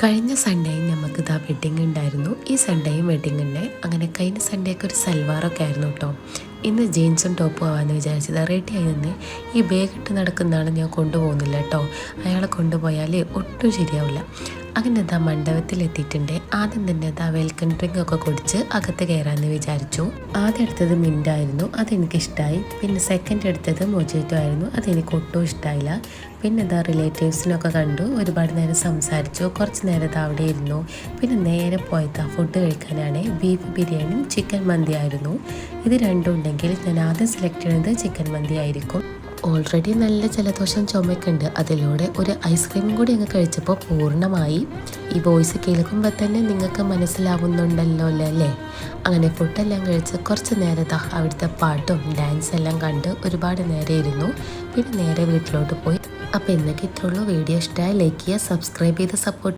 കഴിഞ്ഞ സൺഡേയും നമുക്ക് ഇതാ വെഡിങ് ഉണ്ടായിരുന്നു. ഈ സൺഡേയും വെഡിങ് ഉണ്ട്. അങ്ങനെ കഴിഞ്ഞ സൺഡേക്ക് ഒരു സൽവാറൊക്കെ ആയിരുന്നു കേട്ടോ. ഇന്ന് ജീൻസും ടോപ്പും ആവാമെന്ന് വിചാരിച്ചത്. റെഡി ആയി നിന്ന് ഈ ബാഗ് ഇട്ട് നടക്കുന്നതാണ് ഞാൻ കൊണ്ടുപോകുന്നില്ല കേട്ടോ. അയാളെ കൊണ്ടുപോയാൽ ഒട്ടും ശരിയാവില്ല. അങ്ങനെ ഇതാ മണ്ഡപത്തിലെത്തിയിട്ടുണ്ട്. ആദ്യം തന്നെ ഇതാ വെൽക്കം ഡ്രിങ്ക് ഒക്കെ കുടിച്ച് അകത്ത് കയറാമെന്ന് വിചാരിച്ചു. ആദ്യം എടുത്തത് മിൻ്റായിരുന്നു, അതെനിക്കിഷ്ടമായി. പിന്നെ സെക്കൻഡ് എടുത്തത് മൊജിറ്റോ ആയിരുന്നു, അതെനിക്ക് ഒട്ടും ഇഷ്ടമായില്ല. പിന്നെ ഇതാ റിലേറ്റീവ്സിനൊക്കെ കണ്ടു, ഒരുപാട് നേരം സംസാരിച്ചു, കുറച്ച് നേരം അവിടെ ഇരുന്നു. പിന്നെ നേരെ പോയത് ഫുഡ് കഴിക്കാനാണ്. ബീഫ് ബിരിയാണിയും ചിക്കൻ മന്തി ആയിരുന്നു. ഇത് രണ്ടും ഉണ്ടെങ്കിൽ ഞാൻ ആദ്യം സെലക്ട് ചെയ്യുന്നത് ചിക്കൻ മന്തി ആയിരിക്കും. ഓൾറെഡി നല്ല ജലദോഷം ചുമക്കുണ്ട്, അതിലൂടെ ഒരു ഐസ്ക്രീമും കൂടി അങ്ങ് കഴിച്ചപ്പോൾ പൂർണ്ണമായി. ഈ വോയിസ് കേൾക്കുമ്പോൾ തന്നെ നിങ്ങൾക്ക് മനസ്സിലാവുന്നുണ്ടല്ലോ അല്ലേ. അങ്ങനെ ഫുഡെല്ലാം കഴിച്ച് കുറച്ച് നേരം അവിടുത്തെ പാട്ടും ഡാൻസ് എല്ലാം കണ്ട് ഒരുപാട് നേരം ഇരുന്നു. പിന്നെ നേരെ വീട്ടിലോട്ട് പോയി. അപ്പോൾ ഇന്നൊക്കെ ഇത്രയുള്ളൂ. വീഡിയോ ഇഷ്ടമായി ലൈക്ക് ചെയ്യുക, സബ്സ്ക്രൈബ് ചെയ്ത് സപ്പോർട്ട്